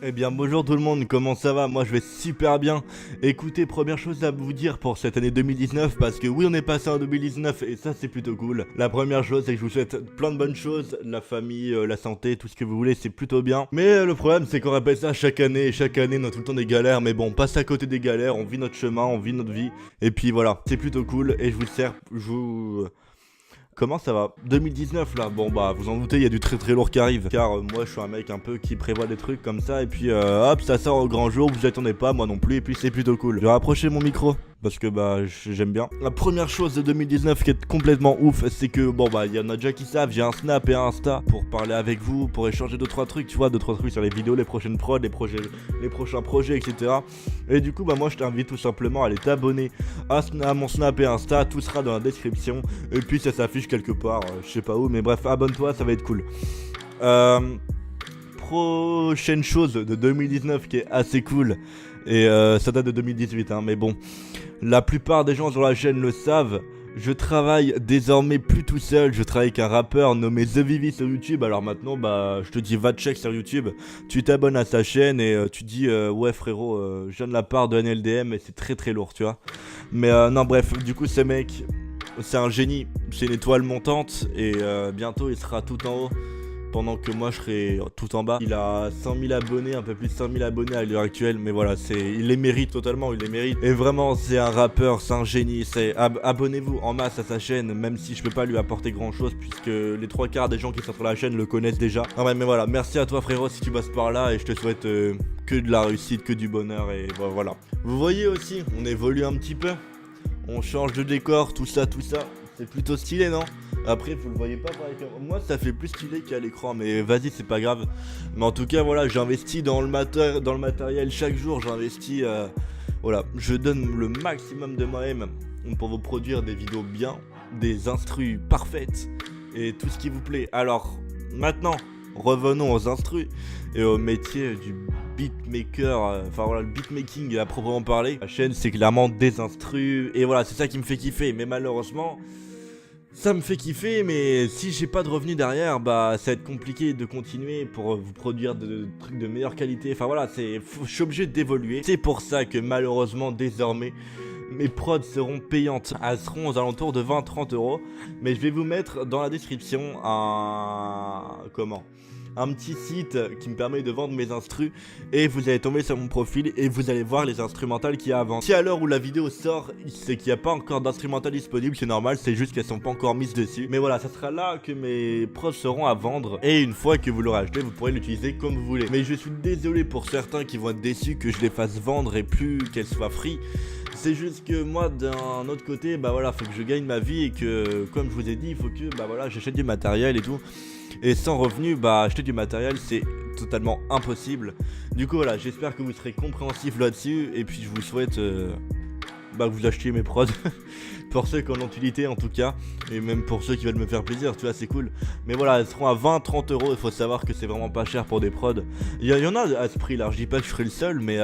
Eh bien bonjour tout le monde, comment ça va? Moi je vais super bien. Écoutez, première chose à vous dire pour cette année 2019, parce que oui on est passé en 2019 et ça c'est plutôt cool. La première chose c'est que je vous souhaite plein de bonnes choses, la famille, la santé, tout ce que vous voulez, c'est plutôt bien. Mais le problème c'est qu'on répète ça chaque année on a tout le temps des galères, mais bon, on passe à côté des galères, on vit notre chemin, on vit notre vie, et puis voilà, c'est plutôt cool, et Comment ça va? 2019 là, bon bah vous en doutez, il y a du très très lourd qui arrive. Car moi je suis un mec un peu qui prévoit des trucs comme ça et puis hop ça sort au grand jour, vous attendez pas, moi non plus, et puis c'est plutôt cool. Je vais rapprocher mon micro parce que bah j'aime bien. La première chose de 2019 qui est complètement ouf, c'est que bon bah il y en a déjà qui savent, j'ai un Snap et un Insta pour parler avec vous, pour échanger 2-3 trucs, tu vois, 2-3 trucs sur les vidéos, les prochaines prods, les prochains projets, etc. Et du coup bah moi je t'invite tout simplement à aller t'abonner à mon Snap et Insta, tout sera dans la description. Et puis ça s'affiche quelque part, je sais pas où, mais bref, abonne-toi, ça va être cool. Prochaine chose de 2019 qui est assez cool, et ça date de 2018, hein, mais bon, la plupart des gens sur la chaîne le savent. Je travaille désormais plus tout seul, je travaille avec un rappeur nommé The Vivi sur YouTube. Alors maintenant, bah, je te dis va check sur YouTube, tu t'abonnes à sa chaîne et tu dis ouais frérot, je viens de la part de NLDM et c'est très très lourd, tu vois. Mais non bref, du coup ce mec, c'est un génie, c'est une étoile montante et bientôt il sera tout en haut pendant que moi je serai tout en bas. Il a 100 000 abonnés, un peu plus de 100 000 abonnés à l'heure actuelle, mais voilà, il les mérite totalement, il les mérite. Et vraiment, c'est un rappeur, c'est un génie, abonnez-vous en masse à sa chaîne, même si je peux pas lui apporter grand chose, puisque les 3 quarts des gens qui sont sur la chaîne le connaissent déjà. Non mais voilà, merci à toi frérot si tu passes par là, et je te souhaite que de la réussite, que du bonheur, et voilà. Vous voyez aussi, on évolue un petit peu, on change de décor, tout ça, c'est plutôt stylé, non? Après, vous le voyez pas par l'écran. Moi, ça fait plus stylé qu'à l'écran, mais vas-y, c'est pas grave. Mais en tout cas, voilà, j'investis dans le matériel chaque jour. J'investis, voilà, je donne le maximum de moi-même pour vous produire des vidéos bien, des instrus parfaites et tout ce qui vous plaît. Alors, maintenant, revenons aux instrus et au métier du beatmaker, enfin voilà, le beatmaking à proprement parler. La chaîne, c'est clairement des instrus et voilà, c'est ça qui me fait kiffer. Mais malheureusement, ça me fait kiffer, mais si j'ai pas de revenus derrière, bah ça va être compliqué de continuer pour vous produire de trucs de meilleure qualité. Enfin voilà, je suis obligé d'évoluer. C'est pour ça que malheureusement désormais mes prods seront payantes. Elles seront aux alentours de 20-30 euros. Mais je vais vous mettre dans la description un petit site qui me permet de vendre mes instrus, et vous allez tomber sur mon profil et vous allez voir les instrumentales qu'il y a avant. Si à l'heure où la vidéo sort, c'est qu'il n'y a pas encore d'instrumentales disponibles, c'est normal, c'est juste qu'elles sont pas encore mises dessus. Mais voilà, ça sera là que mes prods seront à vendre, et une fois que vous l'aurez acheté, vous pourrez l'utiliser comme vous voulez. Mais je suis désolé pour certains qui vont être déçus que je les fasse vendre et plus qu'elles soient free. C'est juste que moi d'un autre côté, bah voilà, faut que je gagne ma vie, et que comme je vous ai dit, il faut que bah voilà, j'achète du matériel et tout. Et sans revenu, bah acheter du matériel c'est totalement impossible. Du coup voilà, j'espère que vous serez compréhensif là-dessus. Et puis je vous souhaite que vous achetiez mes prods. Pour ceux qui en ont utilité en tout cas. Et même pour ceux qui veulent me faire plaisir, tu vois, c'est cool. Mais voilà, elles seront à 20-30 euros. Il faut savoir que c'est vraiment pas cher pour des prods. Il y en a à ce prix là, je dis pas que je serai le seul, mais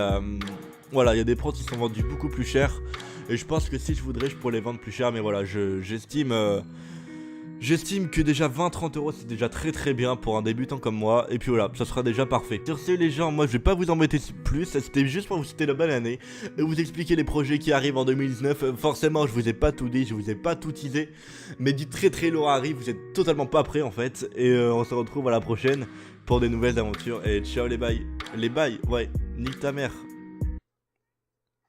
voilà, il y a des prods qui sont vendus beaucoup plus cher. Et je pense que si je voudrais, je pourrais les vendre plus cher. Mais voilà, j'estime que déjà 20-30 euros c'est déjà très très bien pour un débutant comme moi. Et puis voilà, ça sera déjà parfait. Sur ce les gens, moi je vais pas vous embêter plus. C'était juste pour vous souhaiter la bonne année et vous expliquer les projets qui arrivent en 2019. Forcément je vous ai pas tout dit, je vous ai pas tout teasé, mais du très très lourd arrive, vous êtes totalement pas prêts en fait. Et on se retrouve à la prochaine pour des nouvelles aventures. Et ciao les bails. Les bails, ouais, nique ta mère.